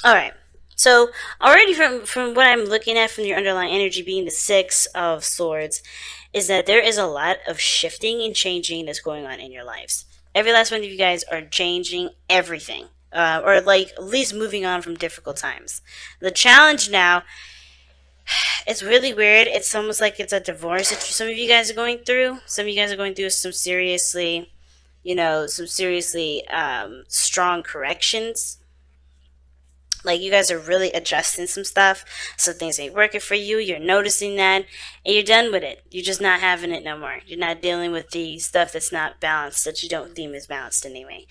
All right. So already from what I'm looking at from your underlying energy being the Six of Swords, is that there is a lot of shifting and changing that's going on in your lives. Every last one of you guys are changing everything, or like at least moving on from difficult times. The challenge now, it's really weird. It's almost like it's a divorce that some of you guys are going through. Some of you guys are going through some seriously, some seriously strong corrections. Like you guys are really adjusting some stuff. Some things ain't working for you. You're noticing that, and you're done with it. You're just not having it no more. You're not dealing with the stuff that's not balanced, that you don't deem is balanced anyway.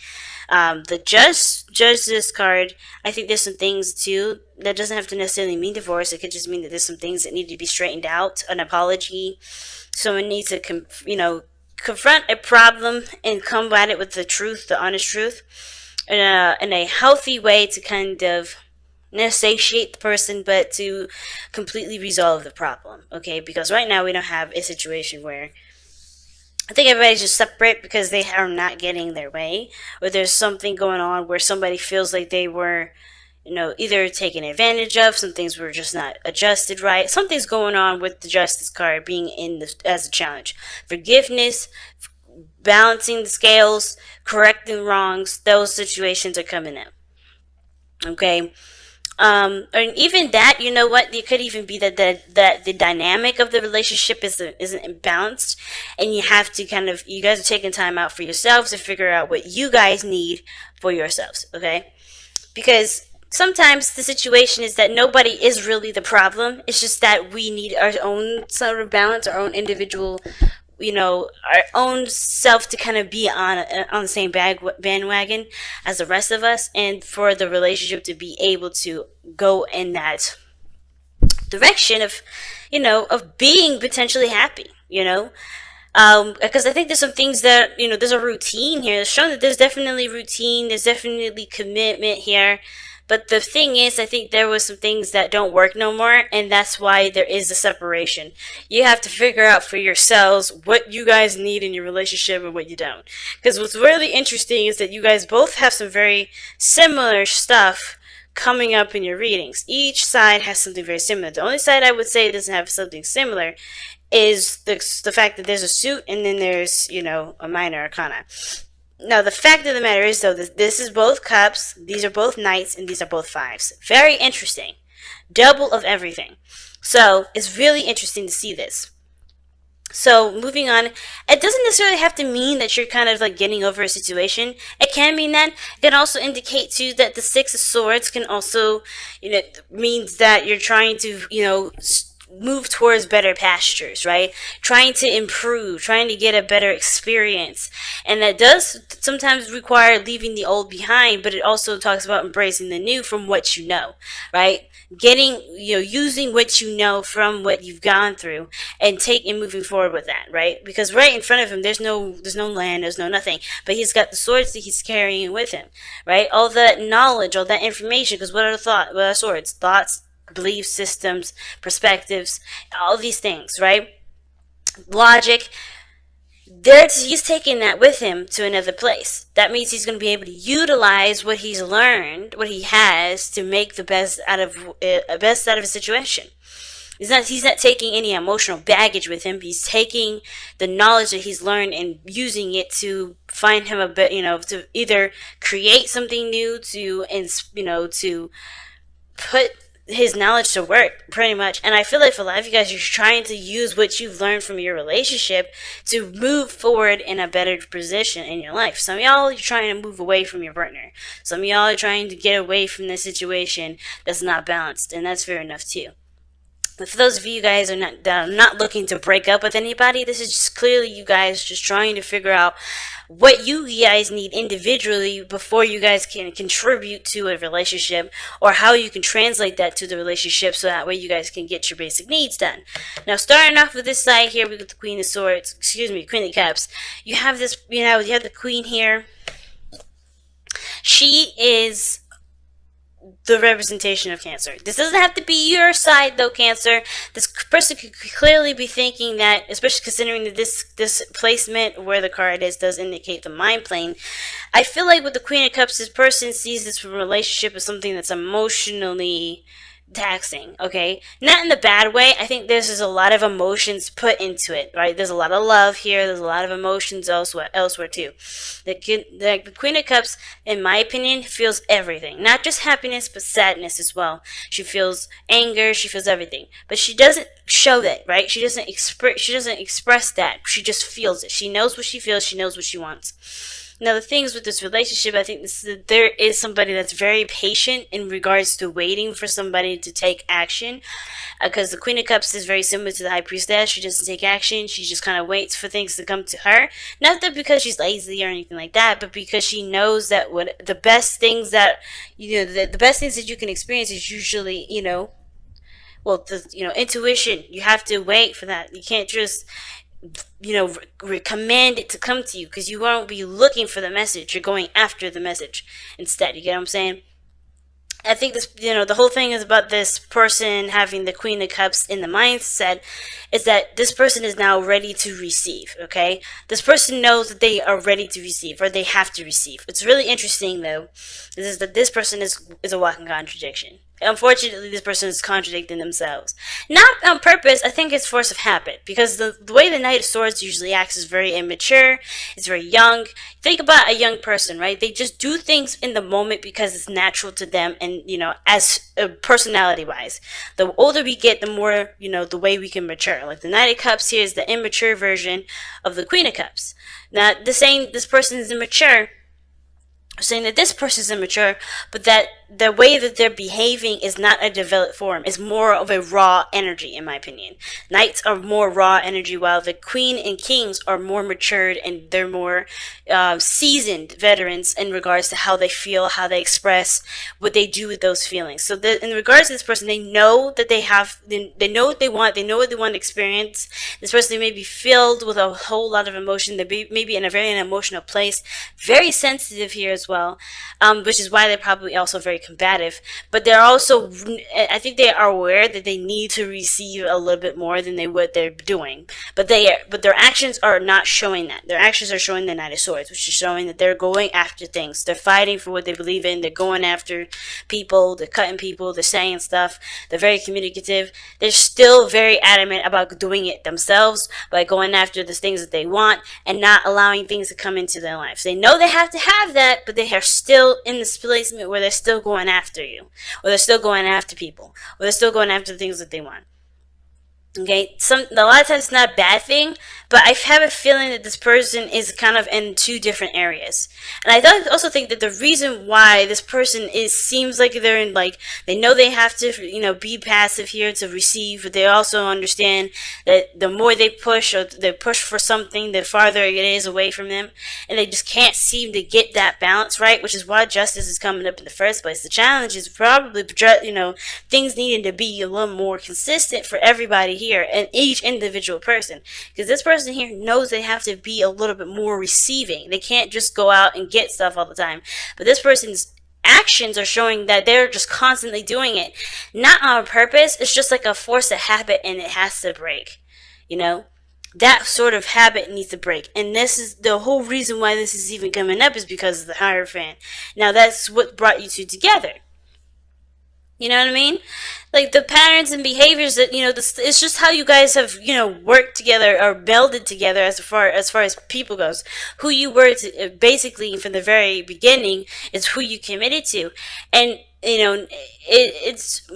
The judge this card. I think there's some things too that doesn't have to necessarily mean divorce. It could just mean that there's some things that need to be straightened out. An apology. Someone needs to, confront a problem and combat it with the truth, the honest truth, in a healthy way to kind of not satiate the person, but to completely resolve the problem. Okay, because right now we don't have a situation where I think everybody's just separate because they are not getting their way, or there's something going on where somebody feels like they were, either taken advantage of. Some things were just not adjusted right. Something's going on with the Justice card being as a challenge. Forgiveness, balancing the scales, correcting wrongs. Those situations are coming up. Okay, and even that, you know what, it could even be that the dynamic of the relationship isn't imbalanced, and you have to you guys are taking time out for yourselves to figure out what you guys need for yourselves. Okay, because sometimes the situation is that nobody is really the problem. It's just that we need our own sort of balance, our own individual, our own self to kind of be on the same bandwagon as the rest of us, and for the relationship to be able to go in that direction of, of being potentially happy. Because I think there's some things that, there's a routine here. It's shown that there's definitely routine, there's definitely commitment here. But the thing is, I think there was some things that don't work no more, and that's why there is a separation. You have to figure out for yourselves what you guys need in your relationship and what you don't. Because what's really interesting is that you guys both have some very similar stuff coming up in your readings. Each side has something very similar. The only side I would say doesn't have something similar is the fact that there's a suit and then there's, a minor arcana. Now, the fact of the matter is, though, this is both cups, these are both knights, and these are both fives. Very interesting. Double of everything. So, it's really interesting to see this. So, moving on, it doesn't necessarily have to mean that you're kind of like getting over a situation. It can mean that. It can also indicate, too, that the Six of Swords can also, means that you're trying to, move towards better pastures, right? Trying to improve, trying to get a better experience. And that does sometimes require leaving the old behind, but it also talks about embracing the new from what you know, right? Getting, using what you know from what you've gone through and moving forward with that, right? Because right in front of him, there's no land, there's no nothing, but he's got the swords that he's carrying with him, right? All that knowledge, all that information, because what are swords? Thoughts, belief systems, perspectives, all these things, right? Logic. He's taking that with him to another place. That means he's going to be able to utilize what he's learned, what he has, to make the best out of a situation. He's not taking any emotional baggage with him. He's taking the knowledge that he's learned and using it to find him a bit, to either create something new, to put his knowledge to work, pretty much. And I feel like for a lot of you guys, you're trying to use what you've learned from your relationship to move forward in a better position in your life. Some of y'all are trying to move away from your partner. Some of y'all are trying to get away from this situation that's not balanced, and that's fair enough too. But for those of you guys that are not looking to break up with anybody, this is just clearly you guys just trying to figure out what you guys need individually before you guys can contribute to a relationship, or how you can translate that to the relationship so that way you guys can get your basic needs done. Now, starting off with this side here, we got the Queen of Swords, Queen of Cups. You have this, you have the Queen here. She is the representation of Cancer. This doesn't have to be your side though, Cancer. This person could clearly be thinking that, especially considering that this placement where the card is does indicate the mind plane. I feel like with the Queen of Cups, this person sees this relationship as something that's emotionally taxing, okay? Not in the bad way. I think there's just a lot of emotions put into it, right? There's a lot of love here. There's a lot of emotions elsewhere too. The Queen of Cups, in my opinion, feels everything. Not just happiness, but sadness as well. She feels anger. She feels everything. But she doesn't show that, right? She doesn't express that. She just feels it. She knows what she feels. She knows what she wants. Now, the things with this relationship, I think there is somebody that's very patient in regards to waiting for somebody to take action. Because the Queen of Cups is very similar to the High Priestess. She doesn't take action. She just kind of waits for things to come to her. Not that because she's lazy or anything like that, but because she knows that the best things that, the best things that you can experience is usually, intuition. You have to wait for that. You can't just command it to come to you, because you won't be looking for the message. You're going after the message instead. You get what I'm saying? I think this, the whole thing is about this person having the Queen of Cups in the mindset is that this person is now ready to receive, okay? This person knows that they are ready to receive, or they have to receive. It's really interesting, though, is that this person is a walking contradiction. Unfortunately, this person is contradicting themselves. Not on purpose. I think it's force of habit, because the way the Knight of Swords usually acts is very immature. It's very young. Think about a young person, right? They just do things in the moment because it's natural to them, and, as personality-wise. The older we get, the more, the way we can mature. Like the Knight of Cups here is the immature version of the Queen of Cups. Now, this person is immature, saying that this person is immature, but that the way that they're behaving is not a developed form. It's more of a raw energy, in my opinion. Knights are more raw energy, while the Queen and Kings are more matured, and they're more seasoned veterans in regards to how they feel, how they express, what they do with those feelings. So in regards to this person, they know that they know what they want, they know what they want to experience. This person may be filled with a whole lot of emotion. They may be in a very emotional place, very sensitive here as well, which is why they're probably also very combative. But they're also, I think they are aware that they need to receive a little bit more than they're doing. But their actions are not showing that. Their actions are showing the Knight of Swords, which is showing that they're going after things. They're fighting for what they believe in. They're going after people. They're cutting people. They're saying stuff. They're very communicative. They're still very adamant about doing it themselves by going after the things that they want and not allowing things to come into their lives. They know they have to have that, but they are still in this placement where they're still going after you, or they're still going after people, or they're still going after the things that they want. Okay, a lot of times it's not a bad thing, but I have a feeling that this person is kind of in two different areas. And I also think that the reason why this person seems like they're in, like, they know they have to, be passive here to receive, but they also understand that the more they push, or they push for something, the farther it is away from them, and they just can't seem to get that balance right, which is why justice is coming up in the first place. The challenge is probably, things needing to be a little more consistent for everybody here, and each individual person, because this person here knows they have to be a little bit more receiving. They can't just go out and get stuff all the time, but this person's actions are showing that they're just constantly doing it, not on purpose. It's just like a force of habit, and it has to break. That sort of habit needs to break, and this is the whole reason why this is even coming up, is because of the Hierophant. Now, that's what brought you two together. You know what I mean? Like, the patterns and behaviors that, it's just how you guys have, worked together or melded together as far as people goes. Who you were basically from the very beginning is who you committed to. And, it's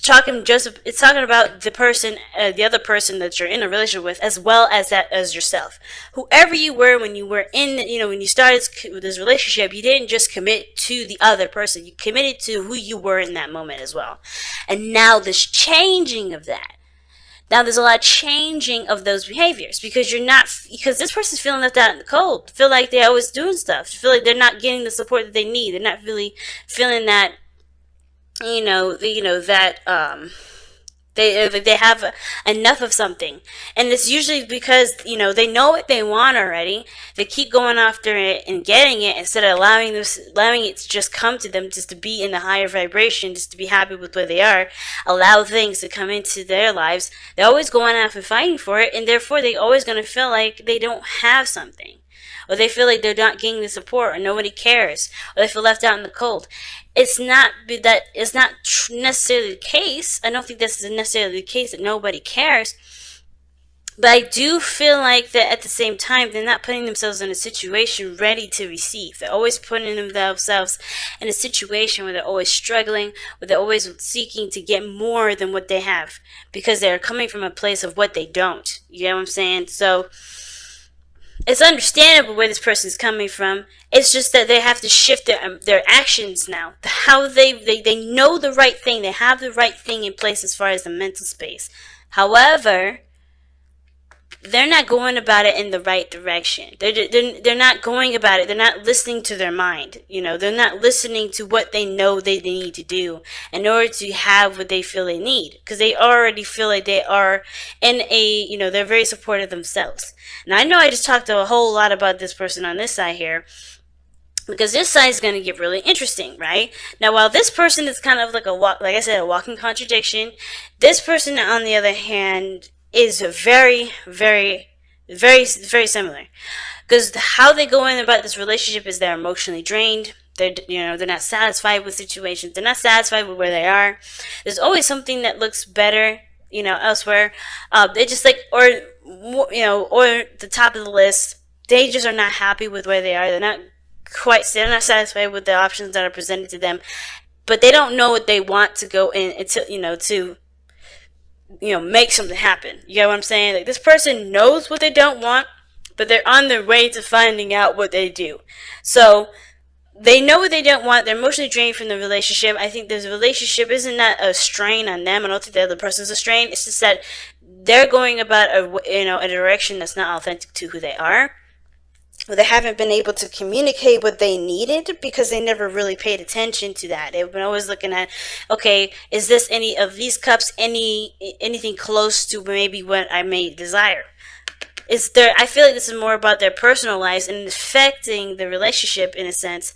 talking about the person, the other person that you're in a relationship with, as well as yourself. Whoever you were when you were in, when you started with this relationship, you didn't just commit to the other person. You committed to who you were in that moment as well. And now there's changing of that. Now there's a lot of changing of those behaviors, because because this person's feeling left out in the cold. Feel like they're always doing stuff. Feel like they're not getting the support that they need. They're not really feeling that, They have enough of something, and it's usually because they know what they want already. They keep going after it and getting it instead of allowing it to just come to them, just to be in the higher vibration, just to be happy with where they are. Allow things to come into their lives. They're always going after fighting for it, and therefore they always going to feel like they don't have something, or they feel like they're not getting the support, or nobody cares, or they feel left out in the cold. It's not necessarily the case. I don't think this is necessarily the case that nobody cares. But I do feel like that at the same time, they're not putting themselves in a situation ready to receive. They're always putting themselves in a situation where they're always struggling, where they're always seeking to get more than what they have, because they're coming from a place of what they don't. You know what I'm saying? So it's understandable where this person's coming from. It's just that they have to shift their actions now. How they know the right thing. They have the right thing in place as far as the mental space. However, they're not going about it in the right direction. They're not going about it. They're not listening to their mind. They're not listening to what they know they need to do in order to have what they feel they need. Because they already feel like they are in they're very supportive themselves. Now, I know I just talked a whole lot about this person on this side here, because this side is going to get really interesting, right? Now, while this person is kind of like like I said, a walking contradiction, this person, on the other hand, is very, very, very, very similar. Because how they go in about this relationship is they're emotionally drained. They're not satisfied with situations. They're not satisfied with where they are. There's always something that looks better, elsewhere. They just or the top of the list. They just are not happy with where they are. They're not satisfied with the options that are presented to them, but they don't know what they want to go in to make something happen. You get what I'm saying? Like, this person knows what they don't want, but they're on their way to finding out what they do. So they know what they don't want. They're emotionally drained from the relationship. I think this relationship isn't that a strain on them. I don't think the other person's a strain. It's just that they're going about a direction that's not authentic to who they are. They haven't been able to communicate what they needed because they never really paid attention to that. They've been always looking at, okay, is this any of these cups anything close to maybe what I may desire? I feel like this is more about their personal lives and affecting the relationship in a sense.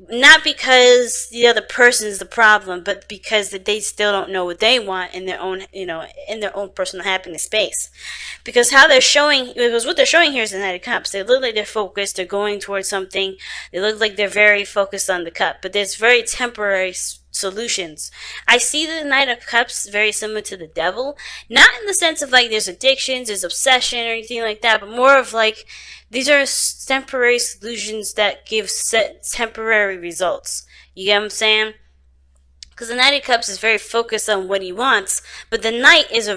Not because the other person is the problem, but because that they still don't know what they want in their own, in their own personal happiness space. Because what they're showing here is the Knight of Cups. They look like they're focused. They're going towards something. They look like they're very focused on the cup, but there's very temporary solutions. I see the Knight of Cups very similar to the Devil, not in the sense of like there's addictions, there's obsession or anything like that, but more of like these are temporary solutions that give temporary results. You get what I'm saying? Because the Knight of Cups is very focused on what he wants, but the Knight is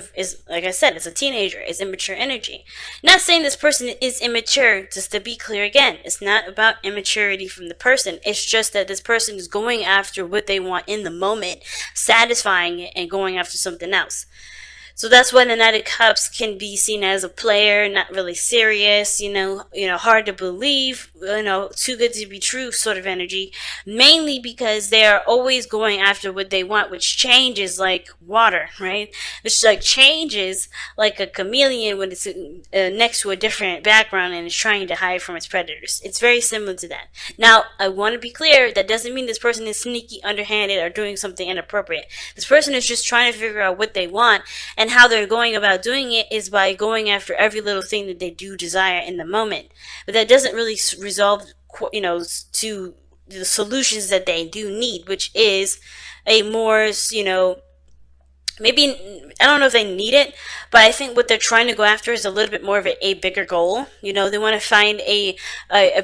like I said, it's a teenager, it's immature energy. Not saying this person is immature, just to be clear again. It's not about immaturity from the person. It's just that this person is going after what they want in the moment, satisfying it, and going after something else. So that's why the Knight of Cups can be seen as a player, not really serious, hard to believe, too good to be true sort of energy. Mainly because they are always going after what they want, which changes like water, right? Which changes like a chameleon when it's next to a different background and is trying to hide from its predators. It's very similar to that. Now, I want to be clear, that doesn't mean this person is sneaky, underhanded, or doing something inappropriate. This person is just trying to figure out what they want, and how they're going about doing it is by going after every little thing that they do desire in the moment. But that doesn't really resolve, to the solutions that they do need, which is a more, maybe, I don't know if they need it, but I think what they're trying to go after is a little bit more of a bigger goal. They want to find a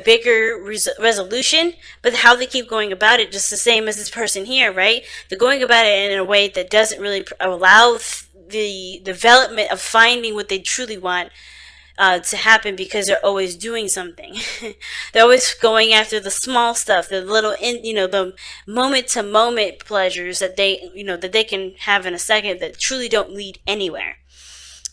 bigger resolution, but how they keep going about it, just the same as this person here, right? They're going about it in a way that doesn't really allow the development of finding what they truly want to happen, because they're always doing something. They're always going after the small stuff, the little, the moment-to-moment pleasures that they can have in a second that truly don't lead anywhere.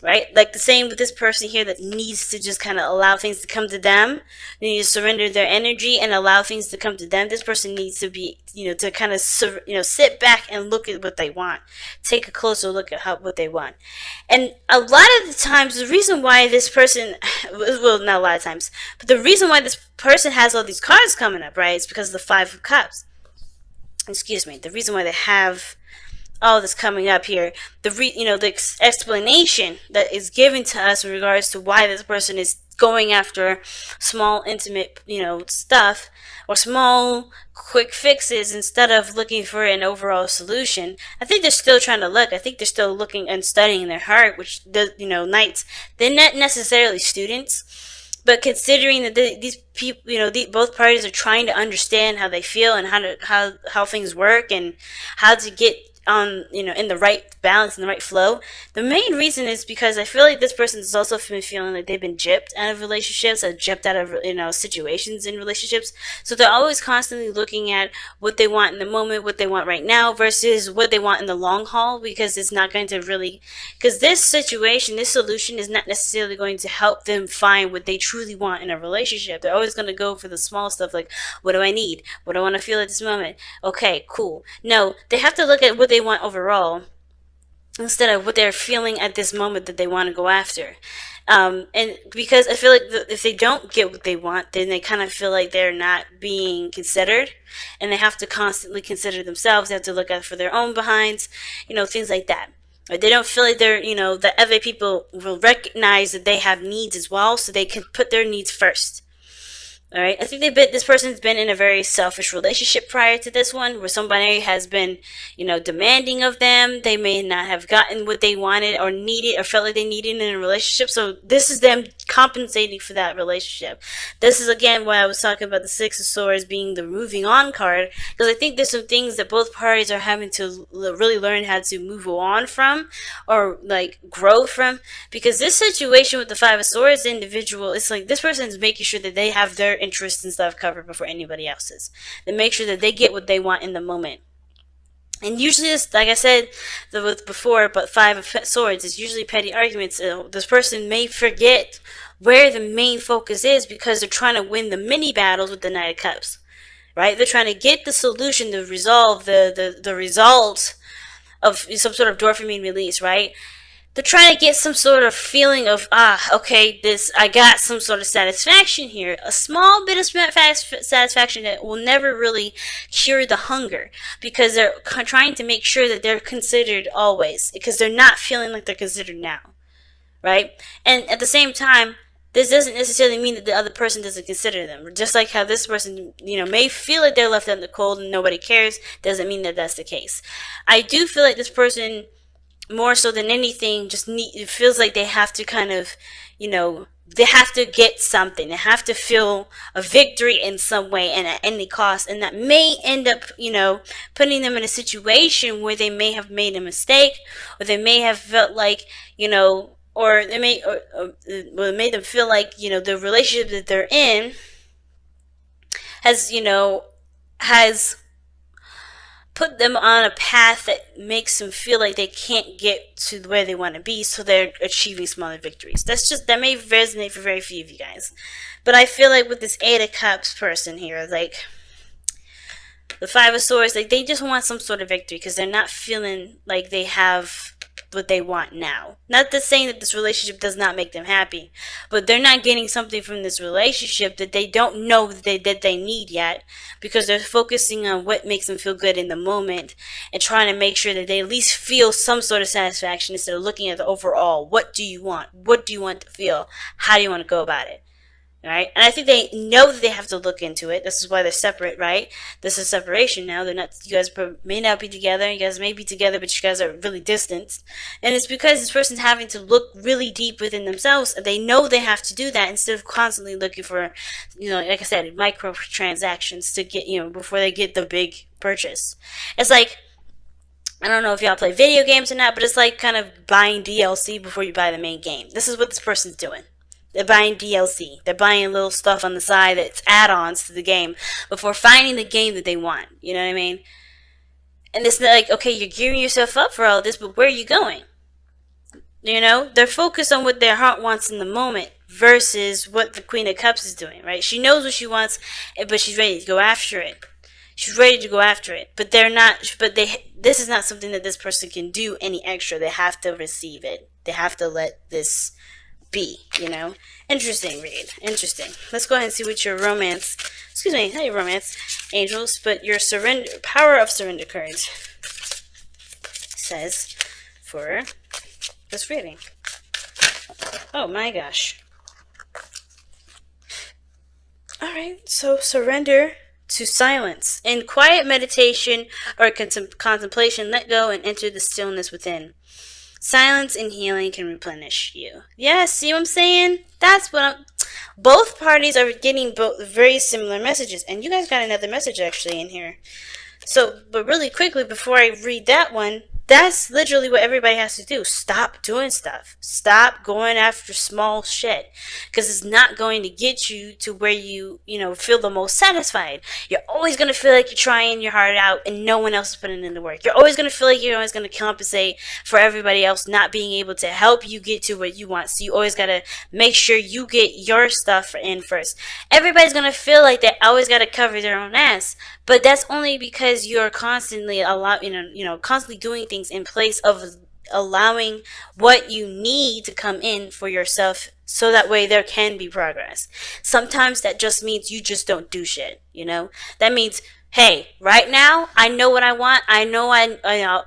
right? Like the same with this person here that needs to just kind of allow things to come to them. They need to surrender their energy and allow things to come to them. This person needs to be, to kind of, sit back and look at what they want. Take a closer look at what they want. And a lot of the times, the reason why this person, well, not a lot of times, but the reason why this person has all these cards coming up, right, is because of the Five of Cups. Excuse me. The reason why they have all this coming up here, the explanation that is given to us in regards to why this person is going after small, intimate, stuff, or small, quick fixes instead of looking for an overall solution. I think they're still trying to look. I think they're still looking and studying their heart, which knights, they're not necessarily students. But considering that these people, both parties are trying to understand how they feel and how things work and how to get on, in the right balance and the right flow. The main reason is because I feel like this person has also been feeling like they've been gypped out of relationships, or gypped out of, situations in relationships. So they're always constantly looking at what they want in the moment, what they want right now versus what they want in the long haul, because it's not going to really, because this situation, this solution is not necessarily going to help them find what they truly want in a relationship. They're always going to go for the small stuff like, what do I need? What do I want to feel at this moment? Okay, cool. No, they have to look at what they want overall instead of what they're feeling at this moment that they want to go after. And because I feel like if they don't get what they want, then they kind of feel like they're not being considered, and they have to constantly consider themselves. They have to look out for their own behinds, things like that. Or they don't feel like that other people will recognize that they have needs as well, so they can put their needs first. All right, I think this person's been in a very selfish relationship prior to this one, where somebody has been, demanding of them. They may not have gotten what they wanted or needed or felt like they needed in a relationship. So this is them compensating for that relationship. This is again why I was talking about the Six of Swords being the moving on card, because I think there's some things that both parties are having to really learn how to move on from, or like grow from. Because this situation with the Five of Swords individual, it's like this person is making sure that they have their interests and stuff covered before anybody else's. They make sure that they get what they want in the moment. And usually, it's, like I said before, but Five of Swords is usually petty arguments. This person may forget where the main focus is because they're trying to win the mini battles with the Knight of Cups, right? They're trying to get the solution to resolve the result of some sort of dopamine release, right? They're trying to get some sort of feeling of, okay, I got some sort of satisfaction here. A small bit of satisfaction that will never really cure the hunger, because they're trying to make sure that they're considered always, because they're not feeling like they're considered now, right? And at the same time, this doesn't necessarily mean that the other person doesn't consider them. Just like how this person, may feel like they're left out in the cold and nobody cares, doesn't mean that that's the case. I do feel like this person, more so than anything, it feels like they have to kind of, they have to get something. They have to feel a victory in some way and at any cost. And that may end up, putting them in a situation where they may have made a mistake, or they may have felt like, or they may, or it made them feel like, the relationship that they're in has put them on a path that makes them feel like they can't get to where they want to be, so they're achieving smaller victories. That may resonate for very few of you guys. But I feel like with this Eight of Cups person here, like the Five of Swords, like they just want some sort of victory because they're not feeling like they have what they want now. Not to saying that this relationship does not make them happy, but they're not getting something from this relationship that they don't know that they need yet, because they're focusing on what makes them feel good in the moment and trying to make sure that they at least feel some sort of satisfaction instead of looking at the overall. What do you want? What do you want to feel? How do you want to go about it? Right? And I think they know that they have to look into it. This is why they're separate, right? This is separation now. They're not. You guys may not be together. You guys may be together, but you guys are really distant. And it's because this person's having to look really deep within themselves. They know they have to do that instead of constantly looking for, like I said, micro transactions to get, before they get the big purchase. It's like, I don't know if y'all play video games or not, but it's like kind of buying DLC before you buy the main game. This is what this person's doing. They're buying DLC. They're buying little stuff on the side that's add-ons to the game before finding the game that they want. You know what I mean? And it's like, okay, you're gearing yourself up for all this, but where are you going? You know, they're focused on what their heart wants in the moment versus what the Queen of Cups is doing, right? She knows what she wants, but she's ready to go after it. She's ready to go after it, but they're not. But this is not something that this person can do any extra. They have to receive it. They have to let this be. You know, interesting read. Interesting. Let's go ahead and see what your romance. Excuse me, not your romance, angels, but your surrender, power of surrender cards says for this reading. Oh my gosh. Alright, so surrender to silence. In quiet meditation or contemplation, let go and enter the stillness within. Silence and healing can replenish you. Yeah, see what I'm saying? That's what I'm... Both parties are getting both very similar messages. And you guys got another message actually in here. So, but really quickly, before I read that one, that's literally what everybody has to do. Stop doing stuff. Stop going after small shit. Because it's not going to get you to where you feel the most satisfied. You're always going to feel like you're trying your heart out and no one else is putting in the work. You're always going to feel like you're always going to compensate for everybody else not being able to help you get to what you want. So you always got to make sure you get your stuff in first. Everybody's going to feel like they always got to cover their own ass. But that's only because you're constantly constantly doing things in place of allowing what you need to come in for yourself, so that way there can be progress. Sometimes that just means you just don't do shit. That means, hey, right now I know what I want. I know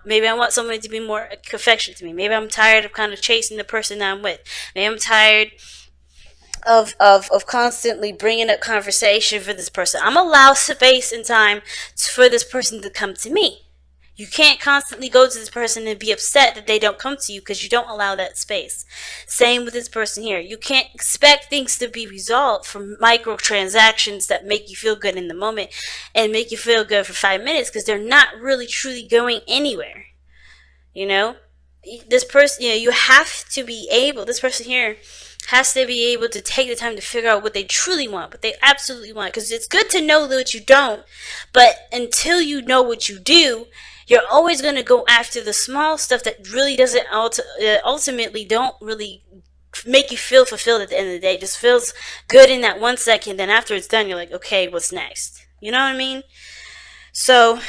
maybe I want somebody to be more affectionate to me. Maybe I'm tired of kind of chasing the person that I'm with. Maybe I'm tired of constantly bringing up conversation for this person. I'm allow space and time for this person to come to me. You can't constantly go to this person and be upset that they don't come to you because you don't allow that space. Same with this person here. You can't expect things to be resolved from microtransactions that make you feel good in the moment and make you feel good for 5 minutes, because they're not really truly going anywhere. This person, you have to be able, this person here has to be able to take the time to figure out what they truly want, what they absolutely want. Because it's good to know what you don't, but until you know what you do, you're always going to go after the small stuff that really doesn't ultimately don't really make you feel fulfilled at the end of the day. It just feels good in that 1 second. Then after it's done, you're like, okay, what's next? You know what I mean? So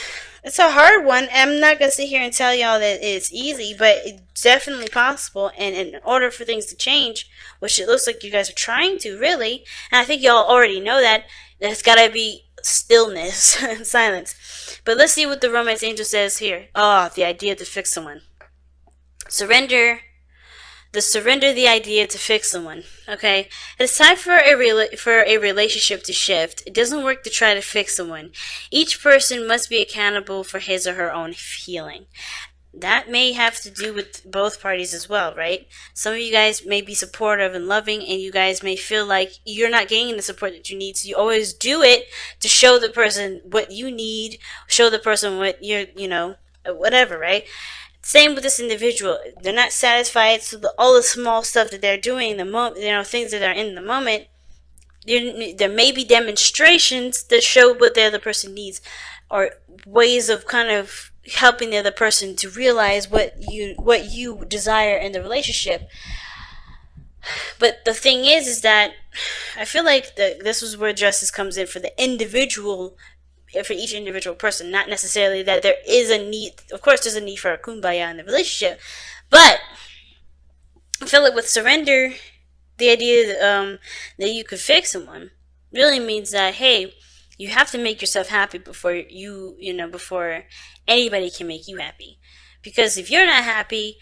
it's a hard one. I'm not going to sit here and tell y'all that it's easy, but it's definitely possible. And in order for things to change, which it looks like you guys are trying to, really, and I think y'all already know that, there's got to be stillness and silence. But let's see what the romance angel says here. Oh, the idea to fix someone. Surrender the idea to fix someone. Okay, it's time for a relationship to shift. It doesn't work to try to fix someone. Each person must be accountable for his or her own healing. That may have to do with both parties as well, right? Some of you guys may be supportive and loving, and you guys may feel like you're not getting the support that you need, so you always do it to show the person what you need, show the person what you're, whatever, right? Same with this individual. They're not satisfied, so all the small stuff that they're doing in the moment, things that are in the moment, there may be demonstrations that show what the other person needs, or ways of kind of helping the other person to realize what you desire in the relationship. But the thing is that I feel like this is where justice comes in for the individual, for each individual person. Not necessarily that there is a need. Of course, there's a need for a kumbaya in the relationship, but I feel like with surrender, the idea that you could fix someone really means that, hey, you have to make yourself happy before before anybody can make you happy. Because if you're not happy,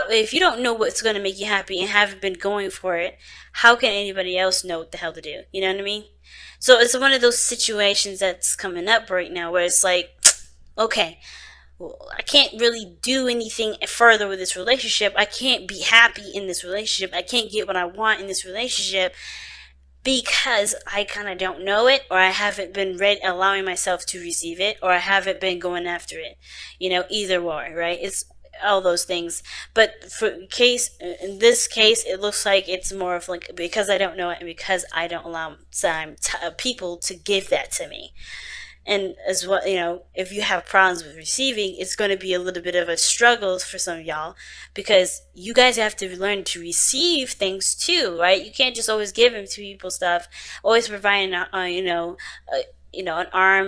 if you don't know what's going to make you happy and haven't been going for it, how can anybody else know what the hell to do? You know what I mean? So it's one of those situations that's coming up right now where it's like, okay, well, I can't really do anything further with this relationship. I can't be happy in this relationship. I can't get what I want in this relationship because I kind of don't know it, or I haven't been allowing myself to receive it, or I haven't been going after it. Either or, right? It's all those things. But in this case, it looks like it's more of like, because I don't know it and because I don't allow people to give that to me. And as well, if you have problems with receiving, it's going to be a little bit of a struggle for some of y'all, because you guys have to learn to receive things too, right? You can't just always give them to people stuff, always providing an arm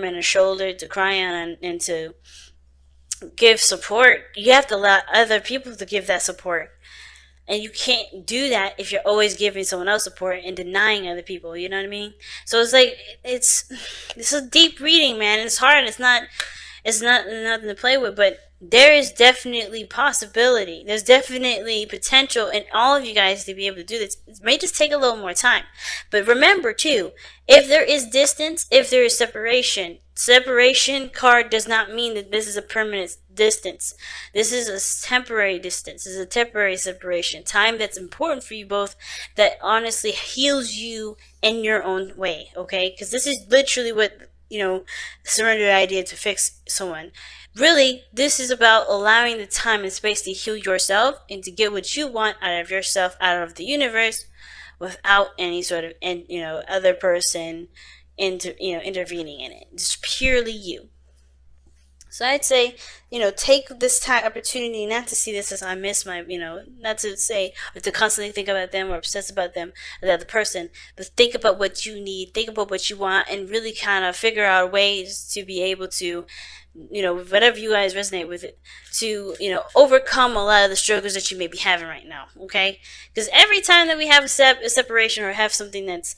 and a shoulder to cry on, and to give support. You have to allow other people to give that support. And you can't do that if you're always giving someone else support and denying other people. You know what I mean? So it's like it's a deep reading, man. It's hard. It's not nothing to play with, but there is definitely possibility. There's definitely potential in all of you guys to be able to do this. It may just take a little more time. But remember too, if there is distance, if there is separation card does not mean that this is a permanent distance. This is a temporary distance. This is a temporary separation. Time that's important for you both, that honestly heals you in your own way, okay? Because this is literally what, surrender the idea to fix someone. Really, this is about allowing the time and space to heal yourself and to get what you want out of yourself, out of the universe, without any sort of other person intervening in it. Just purely you. So I'd say, take this time opportunity not to see this as I miss my, not to say or to constantly think about them or obsess about them, the other person, but think about what you need, think about what you want, and really kind of figure out ways to be able to, whatever you guys resonate with it, to, overcome a lot of the struggles that you may be having right now, okay? Because every time that we have a separation or have something that's